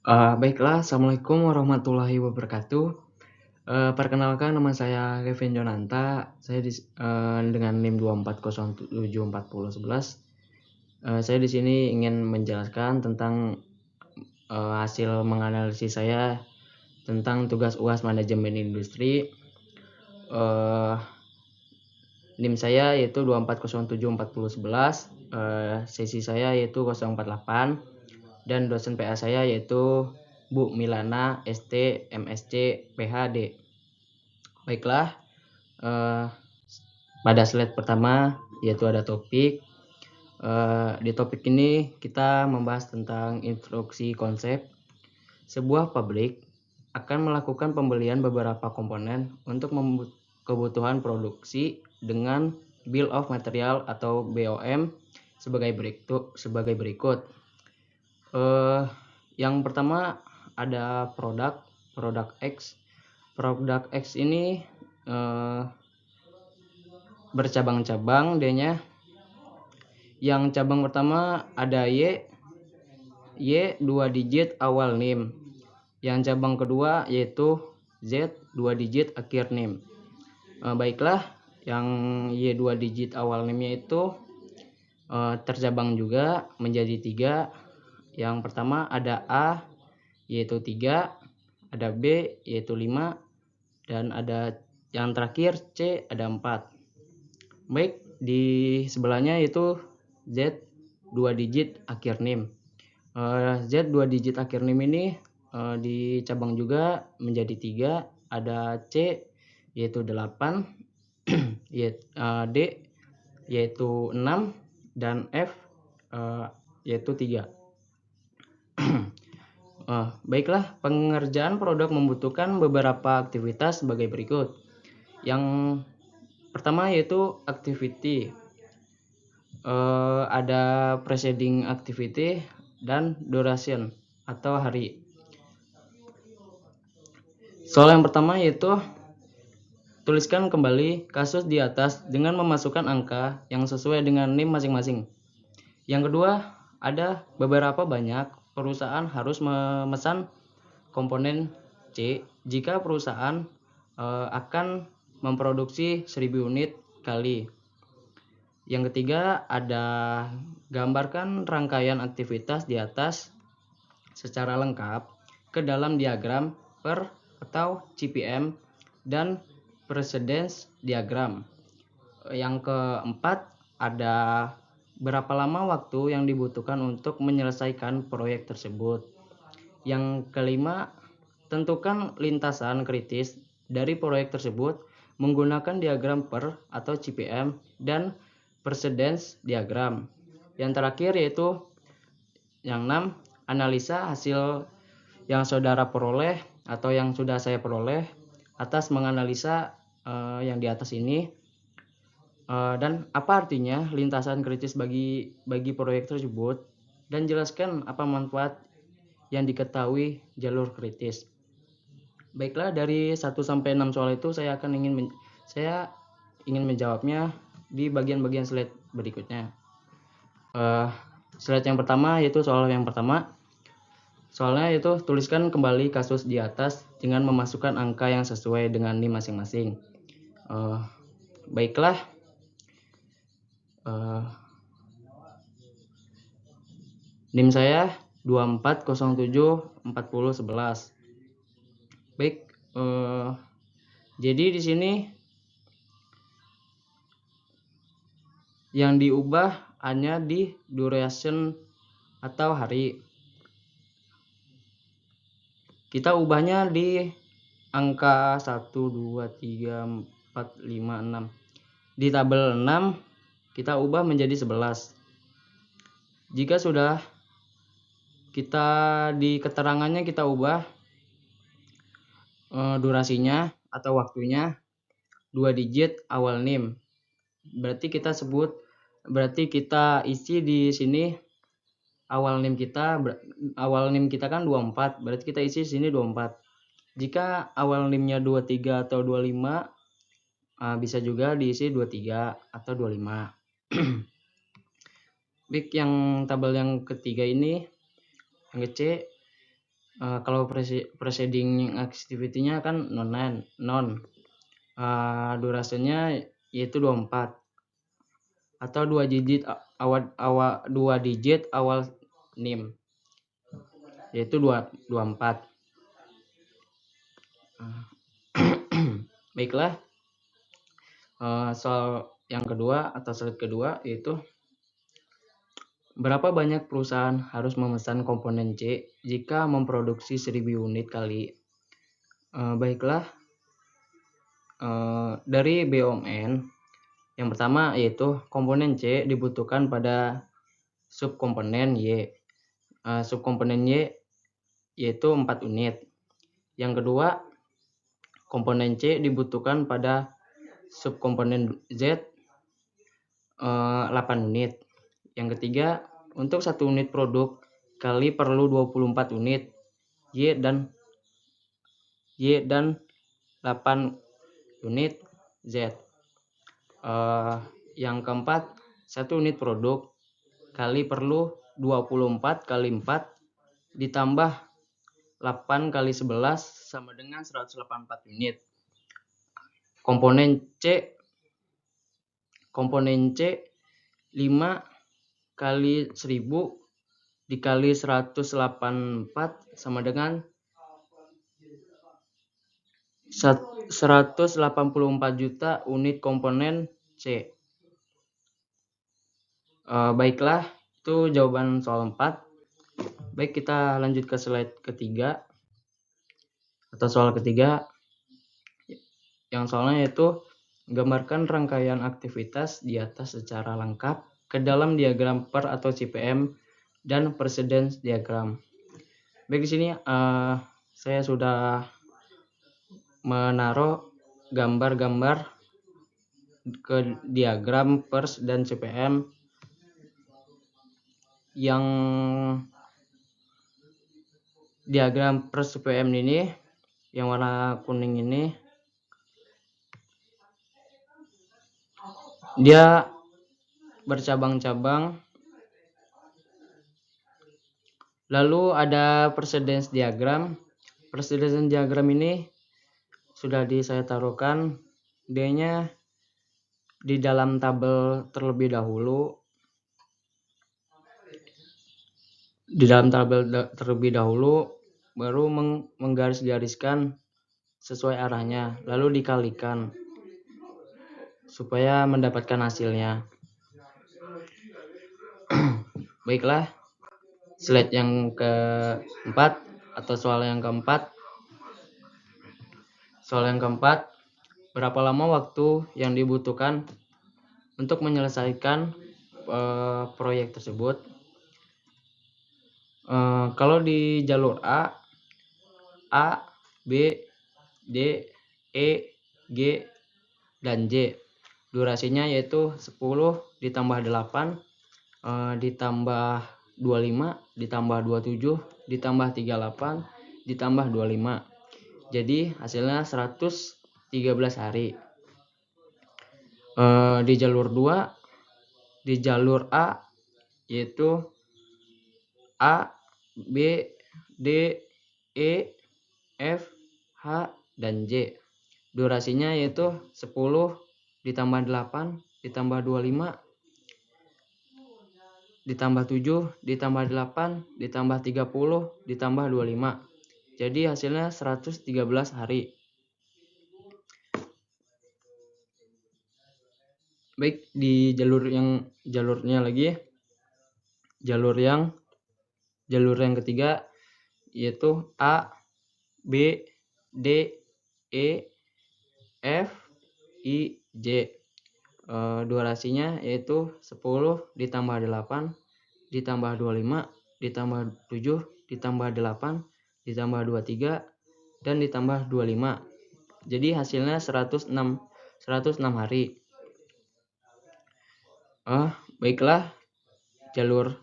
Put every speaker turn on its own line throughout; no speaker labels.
Baiklah, Assalamualaikum warahmatullahi wabarakatuh. Perkenalkan nama saya Kevin Jonanta. Saya dengan NIM 240744011. Saya di sini ingin menjelaskan tentang hasil menganalisis saya tentang tugas UAS Manajemen Industri. Uh, NIM saya yaitu 240744011. Sesi saya yaitu 048 dan dosen PA saya yaitu Bu Milana ST MSc PhD. Baiklah, pada slide pertama yaitu ada topik. Di topik ini kita membahas tentang instruksi konsep. Sebuah pabrik akan melakukan pembelian beberapa komponen untuk kebutuhan produksi dengan Bill of Material atau BOM sebagai berikut. Yang pertama ada produk X. Produk X ini bercabang-cabang D-nya. Yang cabang pertama ada Y 2 digit awal NIM. Yang cabang kedua yaitu Z 2 digit akhir NIM. Baiklah, yang Y 2 digit awal NIM-nya itu tercabang juga menjadi 3. Yang pertama ada A yaitu 3, ada B yaitu 5, dan ada yang terakhir C ada 4. Baik, di sebelahnya yaitu Z 2 digit akhir NIM. Z 2 digit akhir NIM ini dicabang juga menjadi 3, ada C yaitu 8, D yaitu 6, dan F yaitu 3. Baiklah, pengerjaan produk membutuhkan beberapa aktivitas sebagai berikut. Yang pertama yaitu activity. Ada preceding activity dan duration atau hari. Soal yang pertama yaitu tuliskan kembali kasus di atas dengan memasukkan angka yang sesuai dengan NIM masing-masing. Yang kedua, ada beberapa banyak perusahaan harus memesan komponen C jika perusahaan akan memproduksi 1000 unit kali. Yang ketiga, ada gambarkan rangkaian aktivitas di atas secara lengkap ke dalam diagram per atau CPM dan precedence diagram. Yang keempat, ada berapa lama waktu yang dibutuhkan untuk menyelesaikan proyek tersebut. Yang kelima, tentukan lintasan kritis dari proyek tersebut menggunakan diagram per atau CPM dan precedence diagram. Yang terakhir yaitu yang 6, analisa hasil yang saudara peroleh atau yang sudah saya peroleh atas menganalisa yang di atas ini, dan apa artinya lintasan kritis bagi proyek tersebut, dan jelaskan apa manfaat yang diketahui jalur kritis. Baiklah, dari 1 sampai 6 soal itu saya ingin menjawabnya di bagian-bagian slide berikutnya. Slide yang pertama yaitu soal yang pertama. Soalnya itu tuliskan kembali kasus di atas dengan memasukkan angka yang sesuai dengan NIM masing-masing. Baiklah, NIM saya 24074011. Baik, jadi di sini yang diubah hanya di duration atau hari. Kita ubahnya di angka 1, 2, 3, 4, 5, 6. Di tabel 6 kita ubah menjadi 11. Jika sudah kita di keterangannya kita ubah durasinya atau waktunya 2 digit awal NIM. Berarti kita isi di sini awal NIM kita kan 24, berarti kita isi sini 24. Jika awal NIM-nya 23 atau 25, bisa juga diisi 23 atau 25. Baik, yang tabel yang ketiga ini, yang C, Kalau preceding activity-nya kan non. Durasinya yaitu 24 atau 2 digit awal NIM yaitu 24. Baiklah, soal yang kedua atau slide kedua yaitu berapa banyak perusahaan harus memesan komponen C jika memproduksi 1000 unit kali. Baiklah, dari BUMN yang pertama yaitu komponen C dibutuhkan pada subkomponen Y. Subkomponen Y yaitu 4 unit. Yang kedua, komponen C dibutuhkan pada subkomponen Z 8 unit. Yang ketiga, untuk 1 unit produk kali perlu 24 unit Y dan 8 unit Z. Yang keempat, 1 unit produk kali perlu 24 kali 4 ditambah 8 kali 11 sama dengan 184 unit. Komponen C 5 kali 1000 dikali 184 sama dengan 184 juta unit komponen C. Baiklah, itu jawaban soal 4. Baik, kita lanjut ke slide ketiga atau soal ketiga. Yang soalnya yaitu gambarkan rangkaian aktivitas di atas secara lengkap ke dalam diagram per atau CPM dan precedence diagram. Baik, di sini saya sudah menaruh gambar-gambar ke diagram pers dan CPM yang diagram pers CPM ini yang warna kuning ini dia bercabang-cabang. Lalu ada precedence diagram. Precedence diagram ini sudah saya taruhkan D-nya di dalam tabel terlebih dahulu. Di dalam tabel terlebih dahulu baru menggaris-gariskan sesuai arahnya, lalu dikalikan supaya mendapatkan hasilnya. Baiklah, slide yang keempat atau soal yang keempat. Soal yang keempat, berapa lama waktu yang dibutuhkan untuk menyelesaikan proyek tersebut? Kalau di jalur A, B, D, E, G, dan J. Durasinya yaitu 10 ditambah 8 ditambah 25 ditambah 27 ditambah 38 ditambah 25. Jadi hasilnya 113 hari. Di jalur 2, di jalur A yaitu A, B, D, E, F, H, dan J. Durasinya yaitu 10 ditambah 8 ditambah 25 ditambah 7 ditambah 8 ditambah 30 ditambah 25. Jadi hasilnya 113 hari. Baik, di jalurnya lagi, jalur yang ketiga yaitu A, B, D, E, F, I, J. Durasinya yaitu 10 ditambah 8 ditambah 25 ditambah 7 ditambah 8 ditambah 23 dan ditambah 25. Jadi hasilnya 106 hari. Baiklah, jalur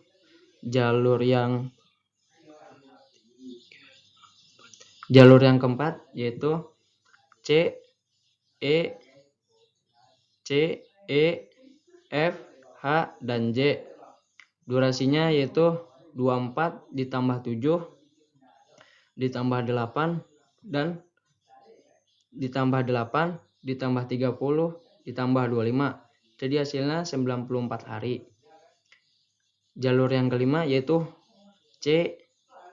yang keempat yaitu C, E, F, H, dan J. Durasinya yaitu 24 ditambah 7 ditambah 8 dan ditambah 8 ditambah 30 ditambah 25. Jadi hasilnya 94 hari. Jalur yang kelima yaitu C,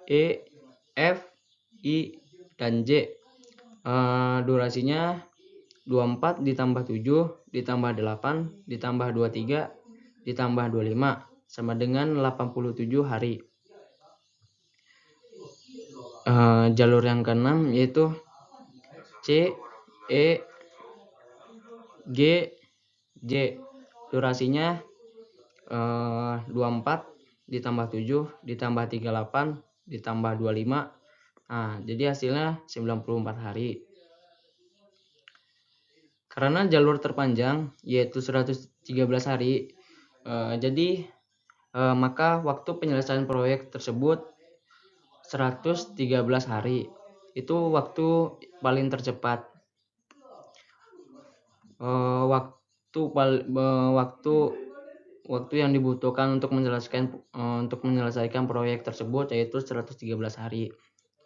E, F, I, dan J. Durasinya 24 ditambah 7 ditambah 8 ditambah 23 ditambah 25 sama dengan 87 hari. Jalur yang keenam yaitu C, E, G, J. Durasinya 24 ditambah 7 ditambah 38 ditambah 25. Jadi hasilnya 94 hari. Karena jalur terpanjang yaitu 113 hari, jadi maka waktu penyelesaian proyek tersebut 113 hari. Itu waktu paling tercepat. Waktu yang dibutuhkan untuk menyelesaikan proyek tersebut yaitu 113 hari.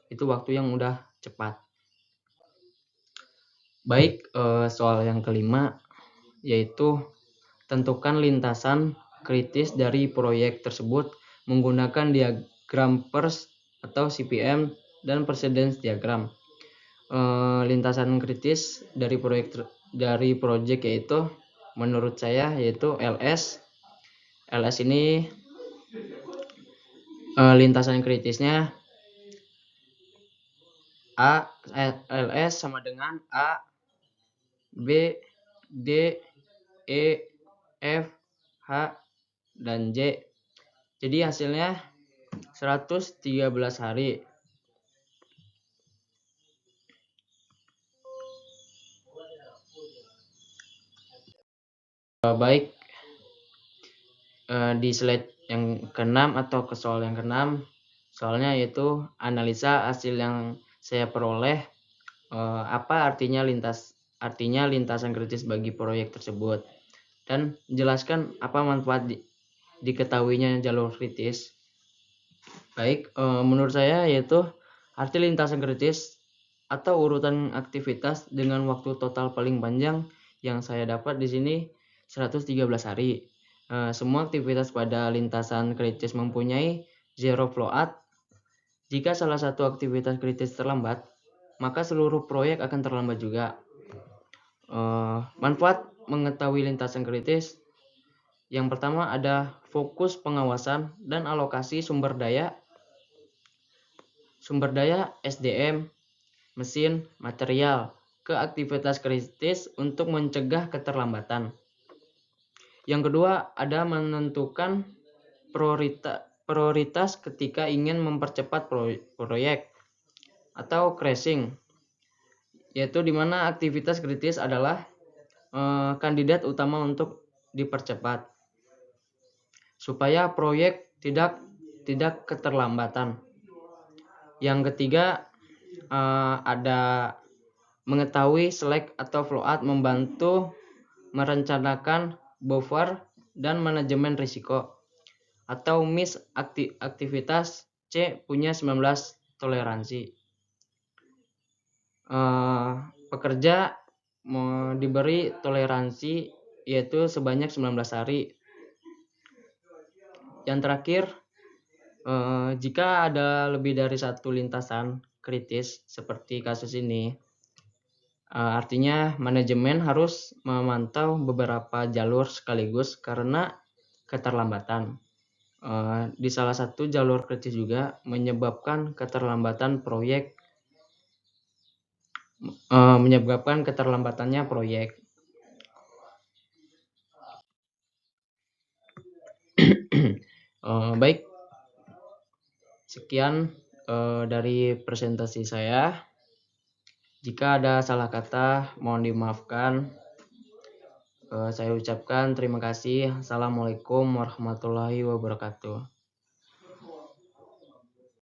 Itu waktu yang udah cepat. Baik, soal yang kelima yaitu tentukan lintasan kritis dari proyek tersebut menggunakan diagram PERS atau CPM dan precedence diagram. Lintasan kritis dari proyek yaitu menurut saya yaitu LS. LS ini lintasan kritisnya LS sama dengan A, B, D, E, F, H, dan J. Jadi hasilnya 113 hari. Baik, di slide yang ke-6 atau ke soal yang ke-6, soalnya yaitu analisa hasil yang saya peroleh, apa artinya lintasan kritis bagi proyek tersebut, dan jelaskan apa manfaat diketahuinya jalur kritis. Baik, menurut saya yaitu arti lintasan kritis atau urutan aktivitas dengan waktu total paling panjang yang saya dapat di sini 113 hari. Semua aktivitas pada lintasan kritis mempunyai zero flow out. Jika salah satu aktivitas kritis terlambat, maka seluruh proyek akan terlambat juga. Manfaat mengetahui lintasan kritis. Yang pertama ada fokus pengawasan dan alokasi sumber daya SDM, mesin, material ke aktivitas kritis untuk mencegah keterlambatan. Yang kedua ada menentukan prioritas ketika ingin mempercepat proyek atau crashing, yaitu di mana aktivitas kritis adalah kandidat utama untuk dipercepat supaya proyek tidak keterlambatan. Yang ketiga ada mengetahui slack atau flow out membantu merencanakan buffer dan manajemen risiko. Atau miss aktivitas C punya 19 toleransi. Pekerja diberi toleransi yaitu sebanyak 19 hari. Yang terakhir, jika ada lebih dari satu lintasan kritis seperti kasus ini, artinya manajemen harus memantau beberapa jalur sekaligus karena keterlambatan. Di salah satu jalur kritis juga menyebabkan keterlambatannya proyek. Baik, sekian dari presentasi saya. Jika ada salah kata, mohon dimaafkan. Saya ucapkan terima kasih. Assalamualaikum warahmatullahi wabarakatuh.